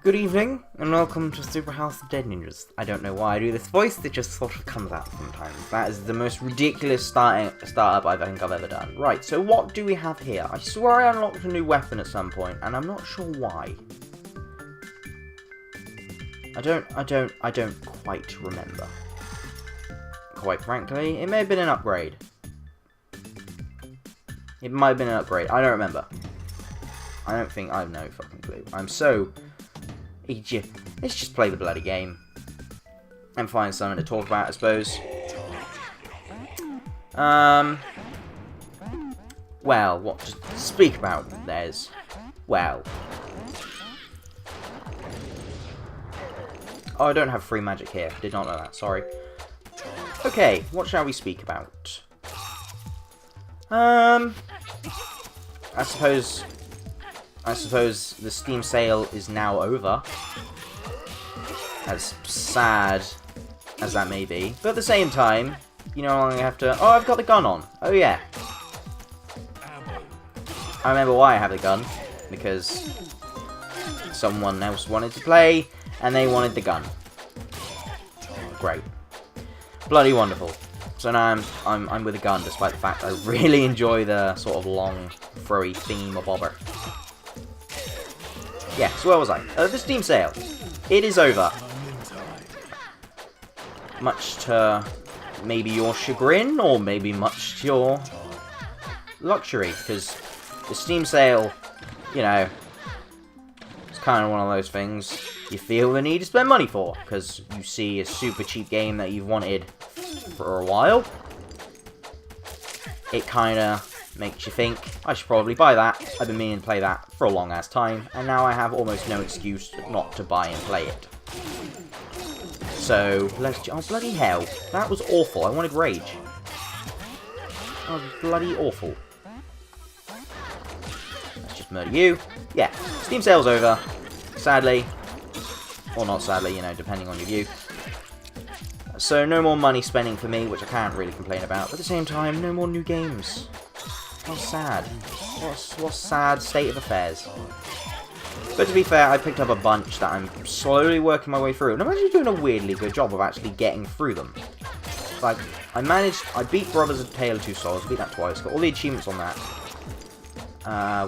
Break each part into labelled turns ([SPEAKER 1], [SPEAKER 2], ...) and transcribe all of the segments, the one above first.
[SPEAKER 1] Good evening, and welcome to Super House of Dead Ninjas. I don't know why I do this voice, it just sort of comes out sometimes. That is the most ridiculous startup I think I've ever done. Right, so what do we have here? I swear I unlocked a new weapon at some point, and I'm not sure why. I don't quite remember. Quite frankly, it may have been an upgrade. It might have been an upgrade, I don't remember. I don't think I have no fucking clue. I'm so... Let's just play the bloody game. And find something to talk about, I suppose. Well, what to speak about, there's... Well... Oh, I don't have free magic here. Did not know that, sorry. Okay, what shall we speak about? I suppose the Steam sale is now over. As sad as that may be. But at the same time, you know, I have to... Oh, I've got the gun on. Oh, yeah. I remember why I have the gun. Because someone else wanted to play, and they wanted the gun. Great. Bloody wonderful. So now I'm with a gun, despite the fact I really enjoy the sort of long, throwy theme-a-bobber. Yeah, so where was I? The Steam sale. It is over. Much to maybe your chagrin, or maybe much to your luxury, because the Steam sale, you know, it's kind of one of those things you feel the need to spend money for, because you see a super cheap game that you've wanted for a while. It kind of makes you think, I should probably buy that. I've been meaning to play that for a long ass time, and now I have almost no excuse not to buy and play it. So, oh bloody hell, that was awful, I wanted rage. That was bloody awful. Let's just murder you. Yeah, Steam sale's over, sadly. Or not sadly, you know, depending on your view. So, no more money spending for me, which I can't really complain about. But at the same time, no more new games. How sad. What sad state of affairs. But to be fair, I picked up a bunch that I'm slowly working my way through. And I'm actually doing a weirdly good job of actually getting through them. Like, I beat Brothers of Tale of Two Souls. I beat that twice. Got all the achievements on that.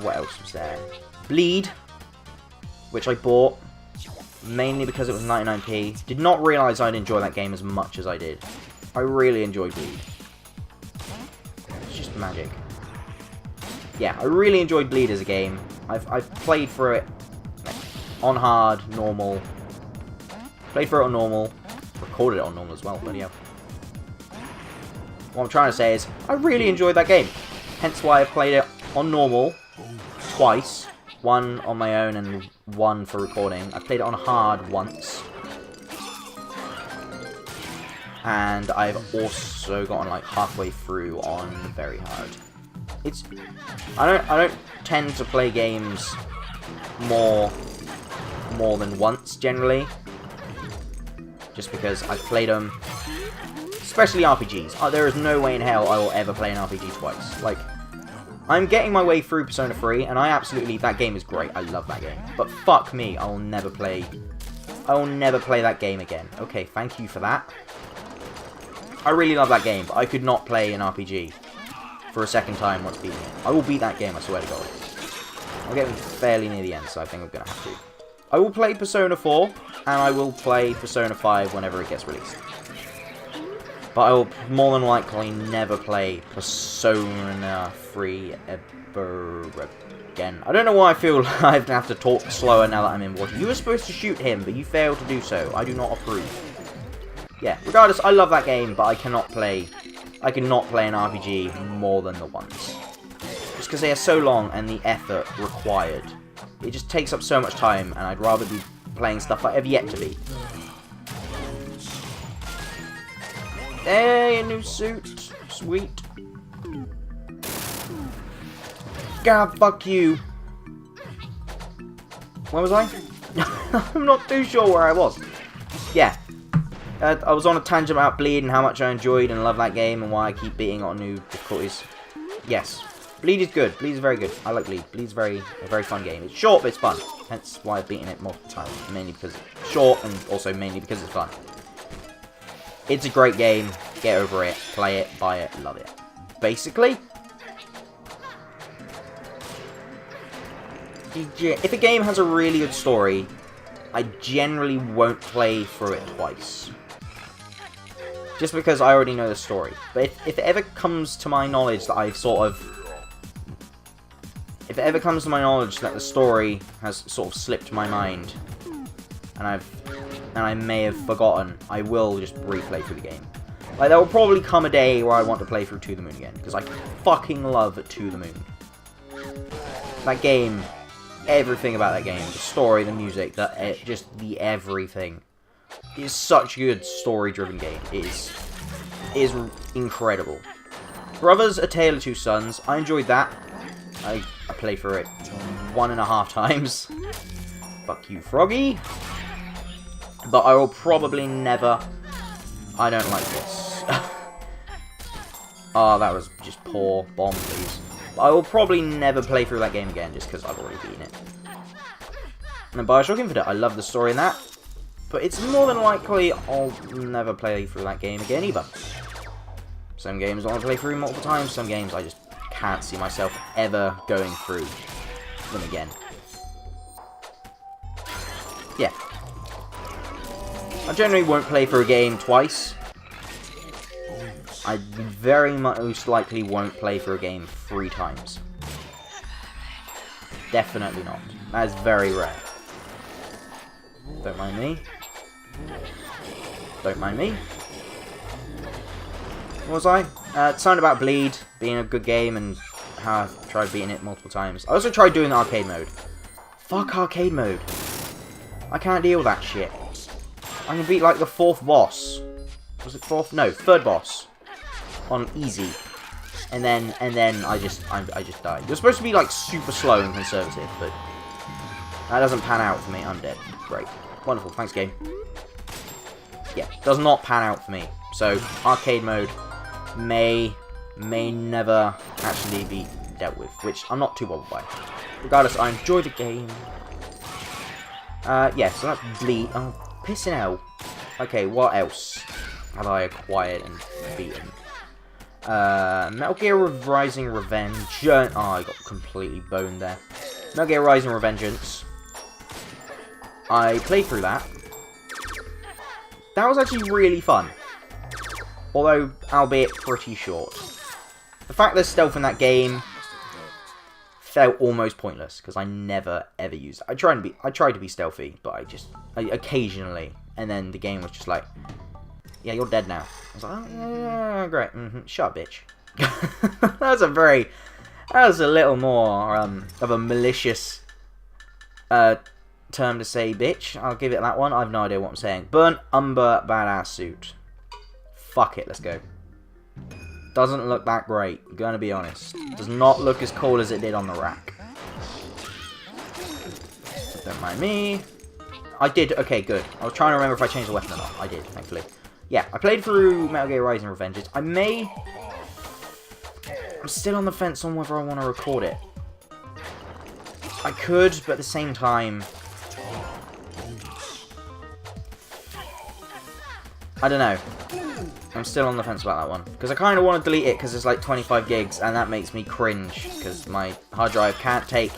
[SPEAKER 1] What else was there? Bleed, which I bought. Mainly because it was 99p. Did not realise I'd enjoy that game as much as I did. I really enjoyed Bleed. It's just magic. Yeah, I really enjoyed Bleed as a game. I've played through it on hard, normal. Played through it on normal. Recorded it on normal as well, bloody hell. What I'm trying to say is, I really enjoyed that game. Hence why I played it on normal twice. One on my own and one for recording. I played it on hard once. And I've also gotten like halfway through on very hard. I don't tend to play games more than once generally. Just because I've played them, especially RPGs. There is no way in hell I will ever play an RPG twice. Like, I'm getting my way through Persona 3, and that game is great. I love that game. But fuck me, I will never play that game again. Okay, thank you for that. I really love that game, but I could not play an RPG for a second time once beating it. I will beat that game, I swear to God. I'm getting fairly near the end, so I think I'm going to have to. I will play Persona 4, and I will play Persona 5 whenever it gets released. But I will more than likely never play Persona 3 ever again. I don't know why I feel like I have to talk slower now that I'm in water. You were supposed to shoot him, but you failed to do so. I do not approve. Yeah, regardless, I love that game, but I cannot play an RPG more than the once. Just because they are so long and the effort required. It just takes up so much time, and I'd rather be playing stuff I have yet to beat. Hey, a new suit. Sweet. God, fuck you. Where was I? I'm not too sure where I was. Yeah. I was on a tangent about Bleed and how much I enjoyed and love that game and why I keep beating on new difficulties. Yes. Bleed is good. Bleed is very good. I like Bleed. Bleed's a very fun game. It's short, but it's fun. Hence why I've beaten it multiple times. Mainly because it's short, and also mainly because it's fun. It's a great game. Get over it. Play it. Buy it. Love it. Basically, if a game has a really good story, I generally won't play through it twice. Just because I already know the story. But if it ever comes to my knowledge that I've sort of... If it ever comes to my knowledge that the story has sort of slipped my mind, and I may have forgotten, I will just replay through the game. Like, there will probably come a day where I want to play through To the Moon again, because I fucking love To the Moon. That game, everything about that game, the story, the music, just the everything. It's such a good story-driven game. It is incredible. Brothers: A Tale of Two Sons. I enjoyed that. I played through it 1.5 times. Fuck you, Froggy. But I will probably never... I don't like this. Oh, that was just poor. Bomb, please. But I will probably never play through that game again, just because I've already beaten it. And then Bioshock Infinite. I love the story in that. But it's more than likely I'll never play through that game again either. Some games I want to play through multiple times, some games I just can't see myself ever going through them again. Yeah. I generally won't play through a game twice. I very most likely won't play through a game 3 times. Definitely not. That is very rare. Don't mind me. Don't mind me. What was I? Something about Bleed being a good game and how I've tried beating it multiple times. I also tried doing the arcade mode. Fuck arcade mode. I can't deal with that shit. I can beat like the 4th boss. Was it 4th? No, 3rd boss. On easy. And then I just died. You're supposed to be like super slow and conservative, but that doesn't pan out for me. I'm dead. Great. Wonderful. Thanks, game. Yeah, does not pan out for me. So, arcade mode may never actually be dealt with, which I'm not too bothered by. Regardless, I enjoy the game. Yeah, so that's Bleed. Oh, pissing out. Okay, what else have I acquired and beaten? Metal Gear Rising Revenge. Oh, I got completely boned there. Metal Gear Rising Revengeance. I played through that. That was actually really fun. Although, albeit pretty short. The fact there's stealth in that game felt almost pointless, because I never ever used it. I tried to be stealthy, but I occasionally, and then the game was just like, yeah, you're dead now. I was like, oh, yeah, great. Shut up, bitch. That was a little more of a malicious term to say bitch. I'll give it that one. I have no idea what I'm saying. Burnt Umber Badass Suit. Fuck it, let's go. Doesn't look that great, gonna be honest. Does not look as cool as it did on the rack. Don't mind me. I did, okay, good. I was trying to remember if I changed the weapon or not. I did, thankfully. Yeah, I played through Metal Gear Rising Revengeance. I'm still on the fence on whether I want to record it. I could, but at the same time, I don't know. I'm still on the fence about that one. Because I kind of want to delete it because it's like 25 gigs and that makes me cringe. Because my hard drive can't take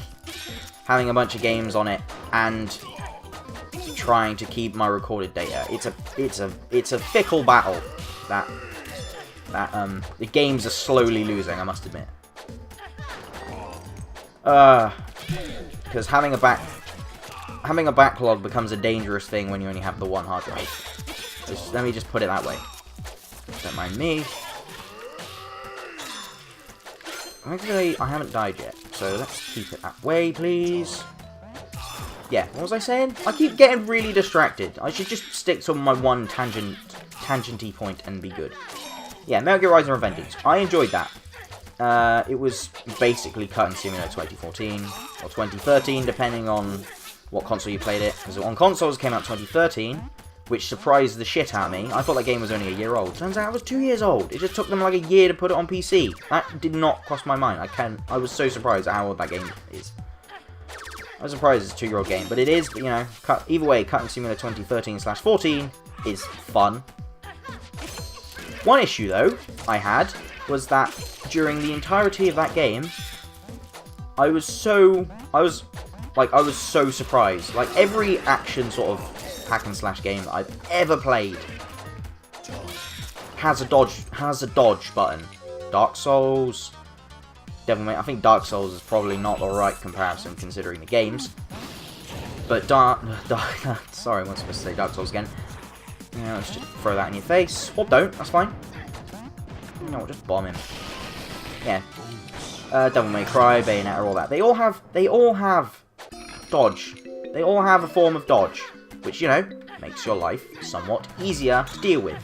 [SPEAKER 1] having a bunch of games on it and trying to keep my recorded data. It's a fickle battle that the games are slowly losing, I must admit. Because having a backlog becomes a dangerous thing when you only have the one hard drive. Let me just put it that way. Don't mind me. Actually, I haven't died yet, so let's keep it that way, please. Yeah, what was I saying? I keep getting really distracted. I should just stick to my one tangenty point and be good. Yeah, Metal Gear Rising Revengeance. I enjoyed that. It was basically Cutting Simulator 2014 or 2013, depending on what console you played it. Because on consoles it came out 2013, which surprised the shit out of me. I thought that game was only a year old. Turns out it was 2 years old. It just took them like a year to put it on PC. That did not cross my mind. I was so surprised at how old that game is. I was surprised it's a 2-year-old game, but it is, you know, either way, Cutting Simulator 2013/14 is fun. One issue, though, I had, was that during the entirety of that game, I was so surprised. Like, every action sort of hack and slash game that I've ever played has a dodge button. Dark Souls, Devil May... I think Dark Souls is probably not the right comparison considering the games. But sorry, I wasn't supposed to say Dark Souls again. Yeah, let's just throw that in your face. Or don't, that's fine. No, just bomb him. Yeah. Devil May Cry, Bayonetta, all that. They all have dodge. They all have a form of dodge, which, you know, makes your life somewhat easier to deal with.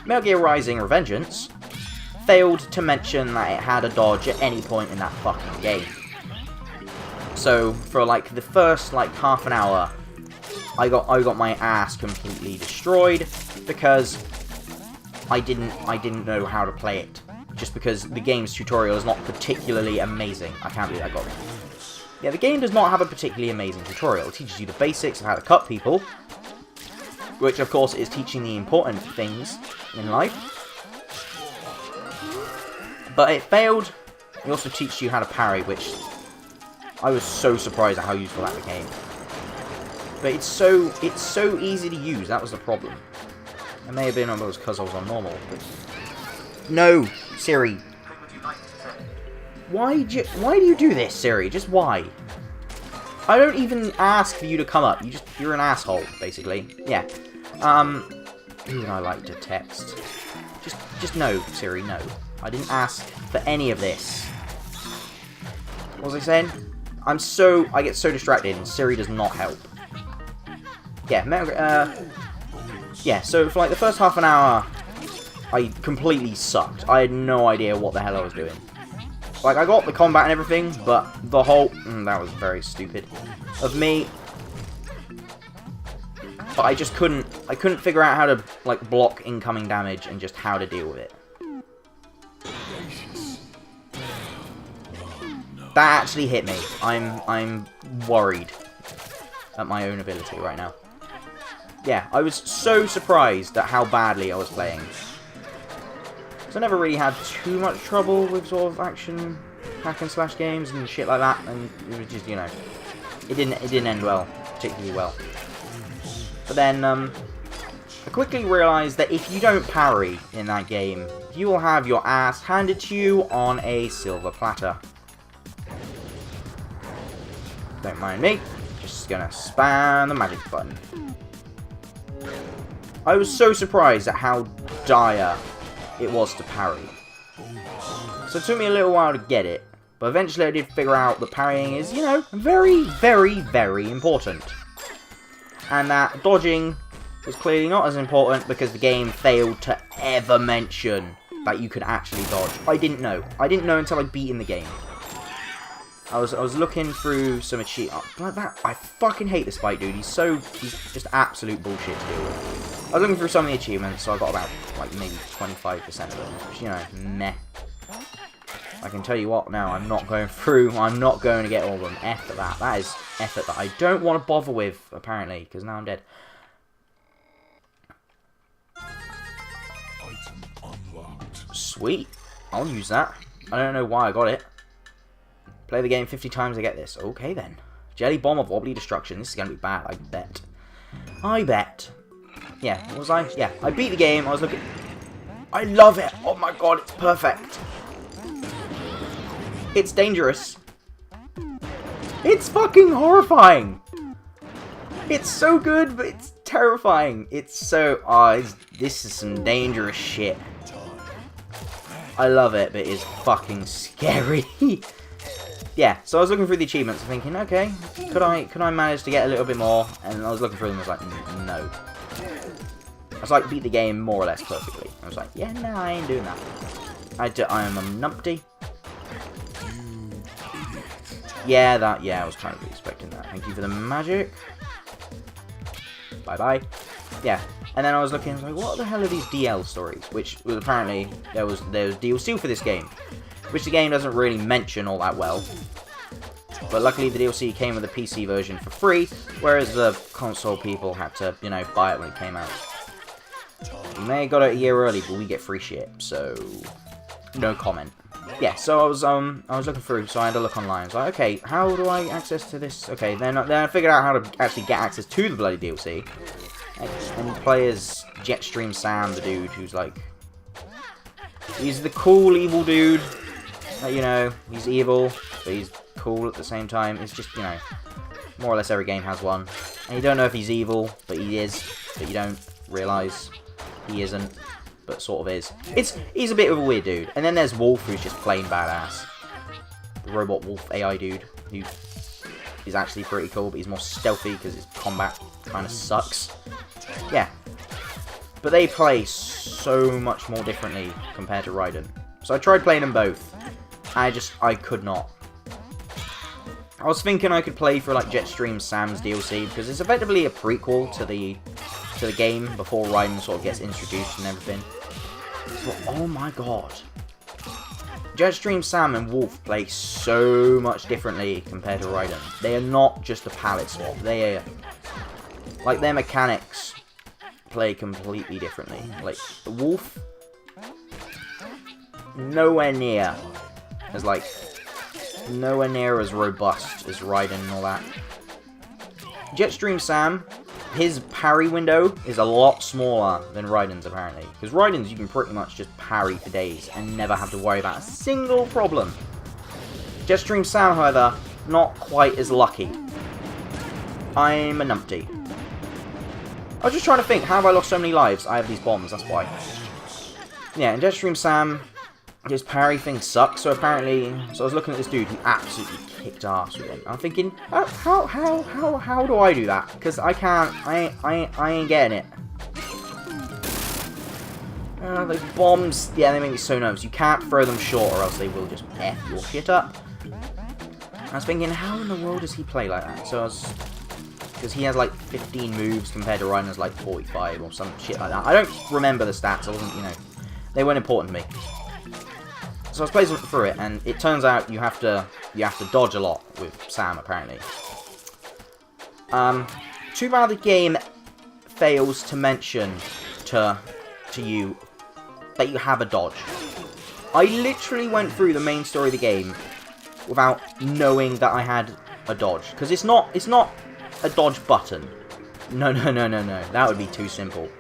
[SPEAKER 1] Metal Gear Rising: Revengeance failed to mention that it had a dodge at any point in that fucking game. So for like the first like half an hour, I got my ass completely destroyed because I didn't know how to play it. Just because the game's tutorial is not particularly amazing. I can't believe I got it. Yeah, the game does not have a particularly amazing tutorial. It teaches you the basics of how to cut people, which of course is teaching the important things in life. But it failed. It also teaches you how to parry, which I was so surprised at how useful that became. But it's so easy to use. That was the problem. It may have been because I was on normal. But... No, Siri. Why do you do this, Siri? Just why? I don't even ask for you to come up. You're an asshole, basically. Yeah. Who would I like to text? Just no, Siri, no. I didn't ask for any of this. What was I saying? I get so distracted, and Siri does not help. Yeah, yeah, so for like the first half an hour, I completely sucked. I had no idea what the hell I was doing. Like, I got the combat and everything, but the whole... that was very stupid of me. But I just couldn't figure out how to, like, block incoming damage and just how to deal with it. That actually hit me. I'm worried at my own ability right now. Yeah, I was so surprised at how badly I was playing. So I never really had too much trouble with sort of action hack and slash games and shit like that, and it was just, you know, it didn't end well, particularly well. But then I quickly realised that if you don't parry in that game, you will have your ass handed to you on a silver platter. Don't mind me, just gonna spam the magic button. I was so surprised at how dire it was to parry. So it took me a little while to get it, but eventually I did figure out that parrying is, you know, very, very, very important. And that dodging was clearly not as important because the game failed to ever mention that you could actually dodge. I didn't know. I didn't know until I'd beaten the game. I was looking through some achievements. Like that, I fucking hate this fight, dude. He's just absolute bullshit to deal with. I was looking through some of the achievements, so I got about, like, maybe 25% of them, which, you know, meh. I can tell you what, now, I'm not going to get all of them. F at that. That is effort that I don't want to bother with, apparently, because now I'm dead.
[SPEAKER 2] Item unlocked.
[SPEAKER 1] Sweet. I'll use that. I don't know why I got it. Play the game 50 times to get this. Okay, then. Jelly Bomb of Wobbly Destruction. This is going to be bad, I bet. I bet. Yeah, what was I? Yeah, I beat the game. I was looking... I love it. Oh my god, it's perfect. It's dangerous. It's fucking horrifying. It's so good, but it's terrifying. It's so... this is some dangerous shit. I love it, but it's fucking scary. Yeah, so I was looking through the achievements and thinking, okay, could I manage to get a little bit more? And I was looking through them and I was like, no. I was like, beat the game more or less perfectly. I was like, yeah, no, I ain't doing that. I am a numpty. Yeah, I was kind of expecting that. Thank you for the magic. Bye-bye. Yeah, and then I was looking, like, what the hell are these DL stories? Which was apparently, there was DLC for this game, which the game doesn't really mention all that well. But luckily the DLC came with a PC version for free, whereas the console people had to, you know, buy it when it came out. We may have got it a year early, but we get free shit, so no comment. Yeah, so I was looking through, so I had to look online. I was like, okay, how do I access to this? Okay, then I figured out how to actually get access to the bloody DLC. And play as Jetstream Sam, the dude who's like, he's the cool evil dude. You know, he's evil, but he's cool at the same time. It's just, you know, more or less every game has one. And you don't know if he's evil, but he is. But you don't realise he isn't, but sort of is. He's a bit of a weird dude. And then there's Wolf, who's just plain badass. The robot Wolf AI dude, who is actually pretty cool, but he's more stealthy because his combat kind of sucks. Yeah. But they play so much more differently compared to Raiden. So I tried playing them both. I could not. I was thinking I could play for like Jetstream Sam's DLC, because it's effectively a prequel to the game before Raiden sort of gets introduced and everything. So, oh my god. Jetstream Sam and Wolf play so much differently compared to Raiden. They are not just a palette swap. They are, like, their mechanics play completely differently. Like, the Wolf, nowhere near as robust as Raiden and all that. Jetstream Sam, his parry window is a lot smaller than Raiden's, apparently. Because Raiden's, you can pretty much just parry for days and never have to worry about a single problem. Jetstream Sam, however, not quite as lucky. I'm a numpty. I was just trying to think, how have I lost so many lives? I have these bombs, that's why. Yeah, and Jetstream Sam, his parry thing sucks, so apparently, so I was looking at this dude who absolutely kicked ass with him. I'm thinking, how do I do that? Because I can't, I ain't getting it. The bombs, yeah, they make me so nervous. You can't throw them short or else they will just F your shit up. I was thinking, how in the world does he play like that? So I was, because he has like 15 moves compared to Raiden's like 45 or some shit like that. I don't remember the stats, I wasn't, you know, they weren't important to me. So I was playing through it, and it turns out you have to dodge a lot with Sam, apparently. Too bad the game fails to mention to you that you have a dodge. I literally went through the main story of the game without knowing that I had a dodge, because it's not a dodge button. No, that would be too simple.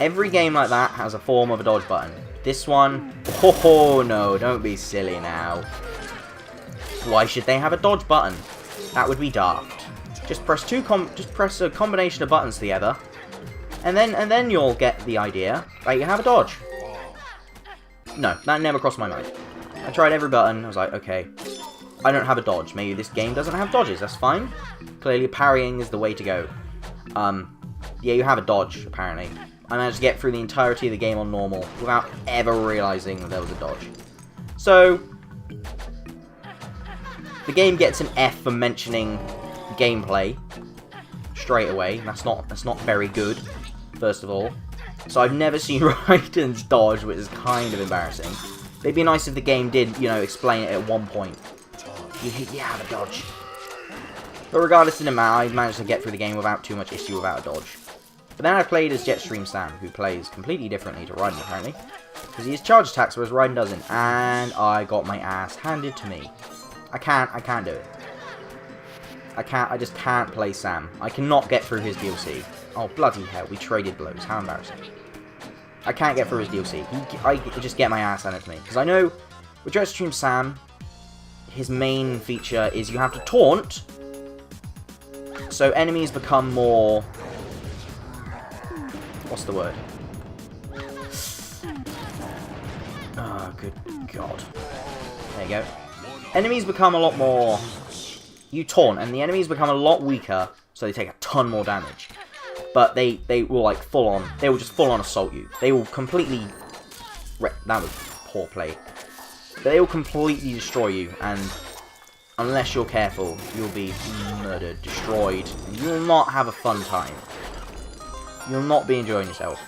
[SPEAKER 1] Every game like that has a form of a dodge button. This one, oh no, don't be silly now. Why should they have a dodge button? That would be daft. Just press a combination of buttons together, and then you'll get the idea that you have a dodge. No, that never crossed my mind. I tried every button. I was like, okay, I don't have a dodge. Maybe this game doesn't have dodges. That's fine. Clearly, parrying is the way to go. Yeah, you have a dodge apparently. I managed to get through the entirety of the game on normal without ever realizing that there was a dodge. So, the game gets an F for mentioning gameplay straight away. That's not very good, first of all. So I've never seen Raiden's dodge, which is kind of embarrassing. It'd be nice if the game did, you know, explain it at one point. You have a dodge. But regardless, it didn't matter. I managed to get through the game without too much issue without a dodge. But then I played as Jetstream Sam, who plays completely differently to Raiden, apparently. Because he has charge attacks, whereas Raiden doesn't. And I got my ass handed to me. I can't do it. I just can't play Sam. I cannot get through his DLC. Oh, bloody hell, we traded blows. How embarrassing. I can't get through his DLC. I just get my ass handed to me. Because I know, with Jetstream Sam, his main feature is you have to taunt, so enemies become more... What's the word? Oh, good God. There you go. Enemies become a lot more... You taunt, and the enemies become a lot weaker, so they take a ton more damage. But they will, like, full on... They will just full on assault you. They will completely... That was poor play. They will completely destroy you, and unless you're careful, you'll be murdered, destroyed, and you will not have a fun time. You'll not be enjoying yourself.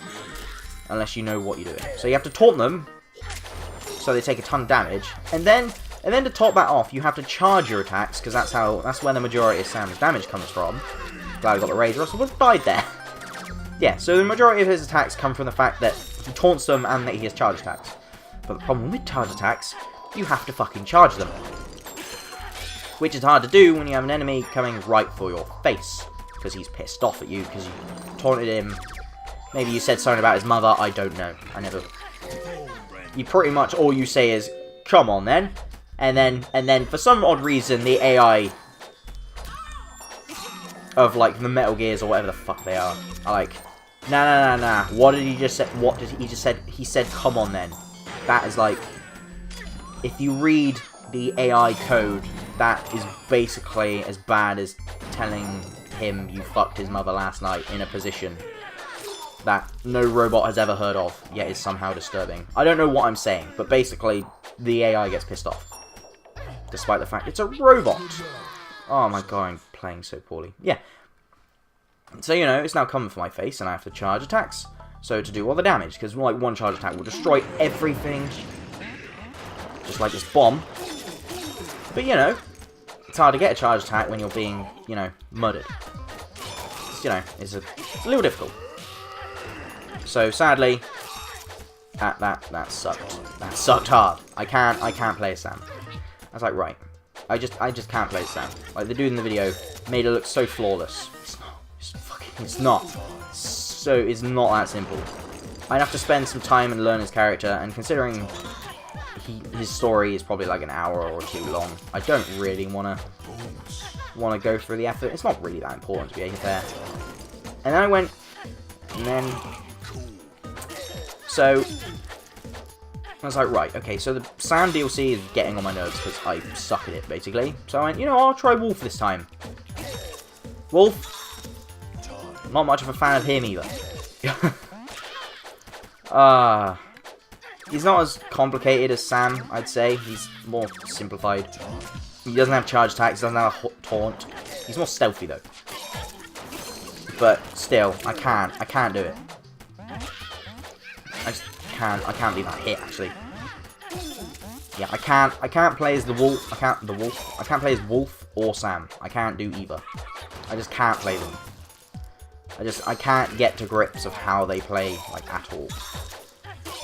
[SPEAKER 1] Unless you know what you're doing. So you have to taunt them, so they take a ton of damage, and then to top that off, you have to charge your attacks, because that's where the majority of Sam's damage comes from. Glad I got the Razor, else I would have died there. Yeah, so the majority of his attacks come from the fact that he taunts them and that he has charge attacks. But the problem with charge attacks, you have to fucking charge them. Which is hard to do when you have an enemy coming right for your face. Because he's pissed off at you, because you taunted him. Maybe you said something about his mother, I don't know. I never... You pretty much, all you say is, come on then. And then for some odd reason, the AI of, like, the Metal Gears or whatever the fuck they are like, nah. What did he just say? What did he just said? He said, come on then. That is like, if you read the AI code, that is basically as bad as telling him you fucked his mother last night in a position that no robot has ever heard of, yet is somehow disturbing. I don't know what I'm saying, but basically, the AI gets pissed off. Despite the fact it's a robot. Oh my god, I'm playing so poorly. Yeah. So, you know, it's now coming for my face, and I have to charge attacks. So, to do all the damage, because, like, one charge attack will destroy everything. Just like this bomb. But, you know, it's hard to get a charge attack when you're being, you know, murdered. It's, you know, it's a little difficult. So, sadly, that sucked. That sucked hard. I can't play as Sam. I was like, right. I just can't play as Sam. Like, the dude in the video made it look so flawless. It's not. So, it's not that simple. I'd have to spend some time and learn his character, and considering his story is probably like an hour or two long, I don't really want to go through the effort. It's not really that important, to be fair. And then I went, and then... So, I was like, right, okay, so the Sam DLC is getting on my nerves because I suck at it, basically. So I went, you know, I'll try Wolf this time. Wolf, not much of a fan of him either. He's not as complicated as Sam, I'd say. He's more simplified. He doesn't have charge attacks, doesn't have a taunt. He's more stealthy though. But still, I can't do it. I can't leave that hit actually. Yeah, I can't play as the wolf. I can't play as Wolf or Sam. I can't do either. I just can't play them. I can't get to grips of how they play, like, at all.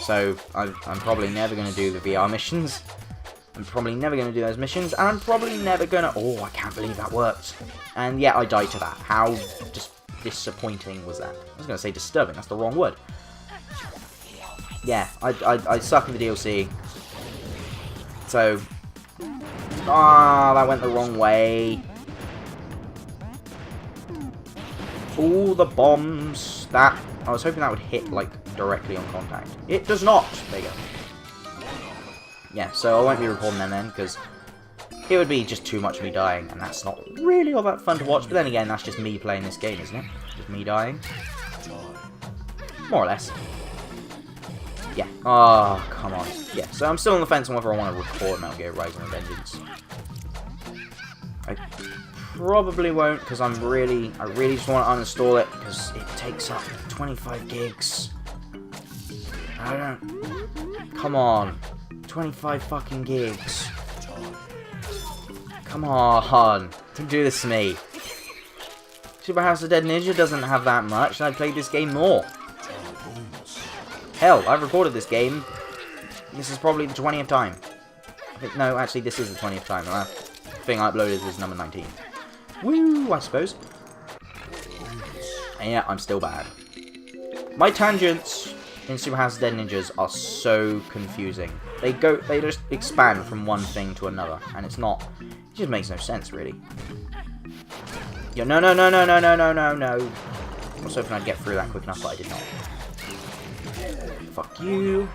[SPEAKER 1] So, I'm probably never going to do the VR missions. I'm probably never going to do those missions. And I'm probably never going to... Oh, I can't believe that worked. And yeah, I died to that. How just disappointing was that? I was going to say disturbing. That's the wrong word. Yeah, I suck at the DLC. So... Ah, that went the wrong way. All the bombs. That... I was hoping that would hit, like, directly on contact. It does not! There you go. Yeah, so I won't be recording them then, because it would be just too much of me dying, and that's not really all that fun to watch. But then again, that's just me playing this game, isn't it? Just me dying. More or less. Yeah. Oh, come on. Yeah, so I'm still on the fence on whether I want to record Metal Gear Rising Revengeance. I probably won't, because I really just want to uninstall it, because it takes up 25 gigs. I don't... Come on. 25 fucking gigs. Come on. Don't do this to me. Super House of Dead Ninja doesn't have that much, and I played this game more. Hell, I've recorded this game. This is probably the 20th time. I think, no, actually, this is the 20th time. The last thing I uploaded was number 19. Woo, I suppose. And yeah, I'm still bad. My tangents in Super House of Dead Ninjas are so confusing. They just expand from one thing to another, and it just makes no sense, really. Yeah, no. I was hoping I'd get through that quick enough, but I did not. Fuck you.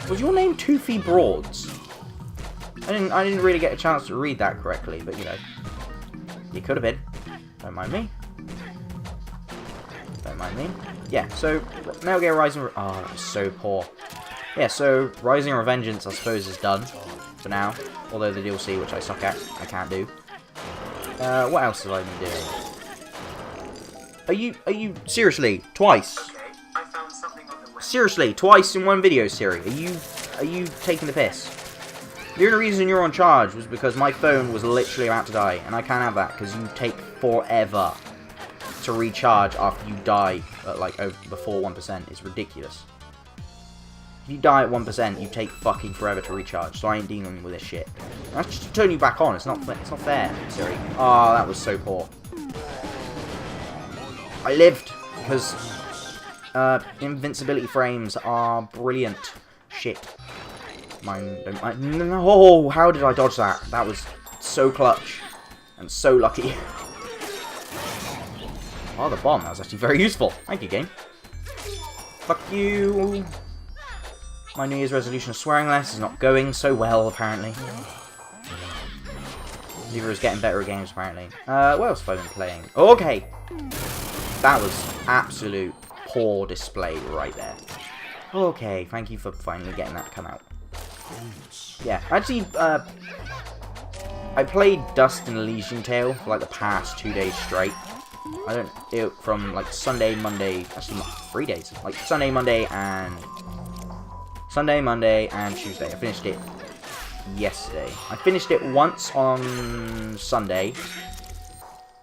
[SPEAKER 1] Was your name Toothy Broads? I didn't really get a chance to read that correctly, but you know. You could have been. Don't mind me. Don't mind me. Yeah, so Metal Gear Rising... Oh, that was so poor. Yeah, so Rising Revengeance, I suppose, is done for now. Although the DLC, which I suck at, I can't do. What else have I been doing? Are you seriously twice?
[SPEAKER 3] I found something on the web.
[SPEAKER 1] Seriously, twice in one video, Siri. Are you taking the piss? The only reason you're on charge was because my phone was literally about to die, and I can't have that because you take forever to recharge after you die at like before 1%. It's ridiculous. If you die at 1%, you take fucking forever to recharge. So I ain't dealing with this shit. That's just to turn you back on. It's not fair, Siri. Oh, that was so poor. I lived because invincibility frames are brilliant shit. Mine don't mind. No, how did I dodge that? That was so clutch and so lucky. Oh, the bomb. That was actually very useful. Thank you, game. Fuck you. My New Year's resolution of swearing less is not going so well, apparently. Neither is getting better at games, apparently. What else have I been playing? Okay. That was absolute poor display right there. Okay, thank you for finally getting that to come out. Yeah, actually, I played Dust and Elysian Tale for like the past 2 days straight. From like Sunday, Monday, actually not 3 days. Like Sunday, Monday, and Tuesday. I finished it yesterday. I finished it once on Sunday.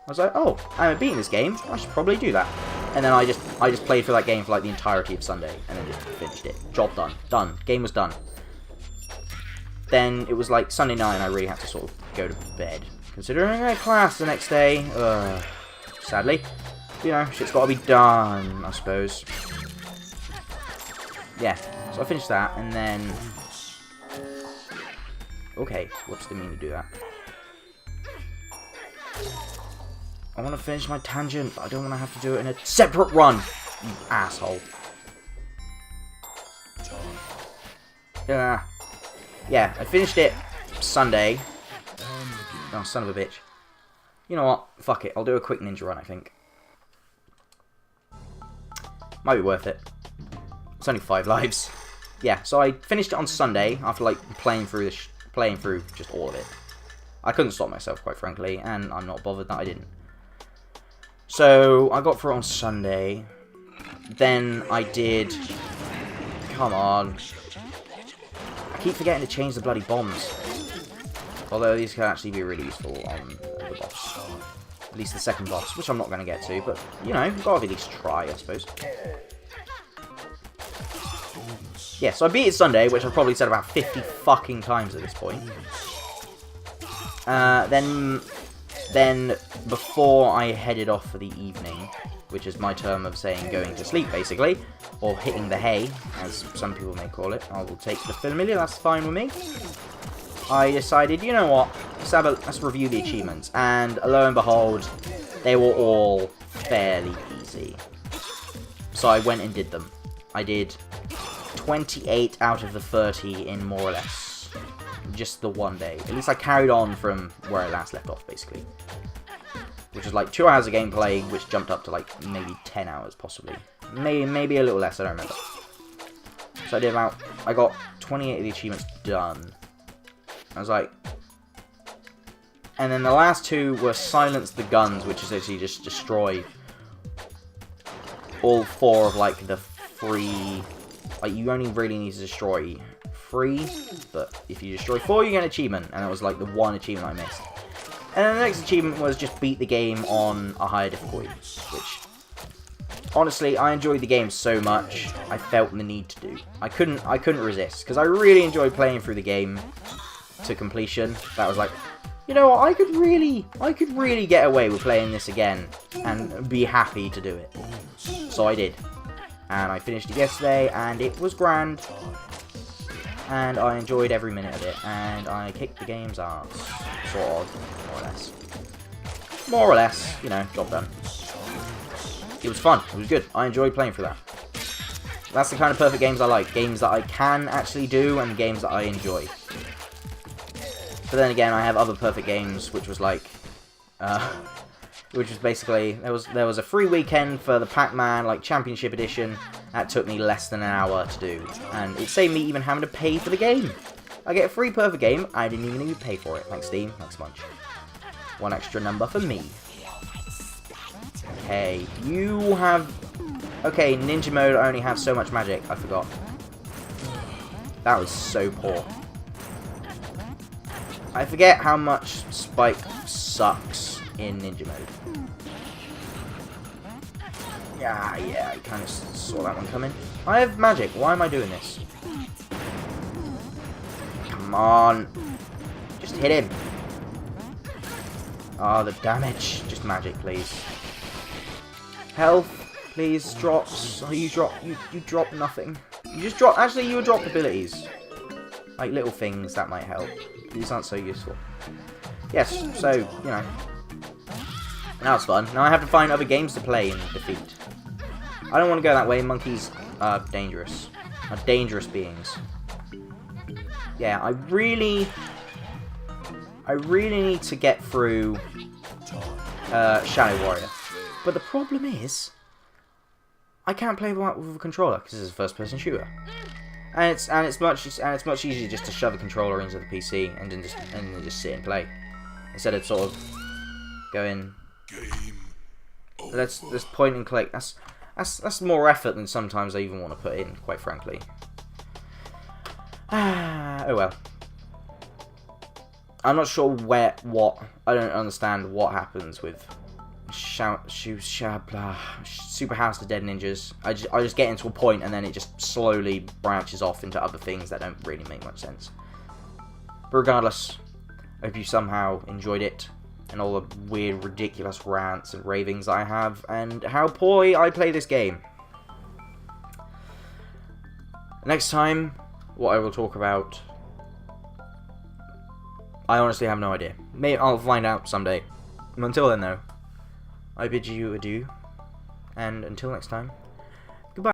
[SPEAKER 1] I was like, oh, I haven't beaten this game. I should probably do that. And then I just played for that game for like the entirety of Sunday, and then just finished it. Job done. Done. Game was done. Then it was like Sunday night, and I really had to sort of go to bed, considering I had class the next day. Sadly, you know, shit's got to be done, I suppose. Yeah. So I finished that, and then... Okay, whoops, didn't mean to do that. I want to finish my tangent, but I don't want to have to do it in a separate run, you asshole. Yeah, I finished it Sunday. Oh, son of a bitch. You know what? Fuck it, I'll do a quick ninja run, I think. Might be worth it. It's only 5 lives. Yeah, so I finished it on Sunday after like playing through just all of it. I couldn't stop myself, quite frankly, and I'm not bothered that I didn't. So I got through it on Sunday. Then I did. Come on. I keep forgetting to change the bloody bombs. Although these can actually be really useful on the boss. At least the second boss, which I'm not going to get to, but you know, got to at least try, I suppose. Yeah, so I beat it Sunday, which I've probably said about 50 fucking times at this point. Then before I headed off for the evening, which is my term of saying going to sleep, basically, or hitting the hay, as some people may call it, I will take the familiar, that's fine with me. I decided, you know what, let's review the achievements, and lo and behold, they were all fairly easy. So I went and did them. I did 28 out of the 30 in more or less just the one day. At least I carried on from where I last left off, basically. Which is like 2 hours of gameplay, which jumped up to like maybe 10 hours, possibly. Maybe a little less, I don't remember. So I got 28 of the achievements done. I was like... And then the last 2 were Silence the Guns, which is actually just destroy all 4 of like the free... Like, you only really need to destroy 3, but if you destroy 4, you get an achievement, and that was like the one achievement I missed. And then the next achievement was just beat the game on a higher difficulty, which, honestly, I enjoyed the game so much, I felt the need to do. I couldn't resist, because I really enjoyed playing through the game to completion. That was like, you know what, I could really get away with playing this again, and be happy to do it. So I did. And I finished it yesterday, and it was grand. And I enjoyed every minute of it, and I kicked the game's ass. Sort of, more or less. More or less, you know, job done. It was fun, it was good, I enjoyed playing through that. That's the kind of perfect games I like, games that I can actually do, and games that I enjoy. But then again, I have other perfect games, which was like... which was basically, there was a free weekend for the Pac-Man, like, Championship Edition. That took me less than an hour to do. And it saved me even having to pay for the game. I get a free perfect game. I didn't even need to pay for it. Thanks, Steam. Thanks, Munch. One extra number for me. Okay, you have... Okay, ninja mode only has so much magic. I forgot. That was so poor. I forget how much Spike sucks in ninja mode. Yeah, I kind of saw that one coming. I have magic. Why am I doing this? Come on. Just hit him. Oh, the damage. Just magic, please. Health, please. Drops. Oh, you drop nothing. You just drop... Actually, you dropped abilities. Like little things that might help. These aren't so useful. Yes, so, you know. Now it's fun. Now I have to find other games to play and defeat. I don't want to go that way. Monkeys are dangerous. Are dangerous beings. Yeah, I really need to get through Shadow Warrior. But the problem is, I can't play with a controller because it's a first-person shooter, and it's much easier just to shove a controller into the PC and then just sit and play instead of sort of going. Let's point and click. That's more effort than sometimes I even want to put in, quite frankly. Oh well. I'm not sure I don't understand what happens with Super House of Dead Ninjas. I just get into a point and then it just slowly branches off into other things that don't really make much sense. But regardless, I hope you somehow enjoyed it and all the weird, ridiculous rants and ravings I have and how poorly I play this game. Next time, what I will talk about, I honestly have no idea. Maybe I'll find out someday. Until then, though, I bid you adieu, and until next time,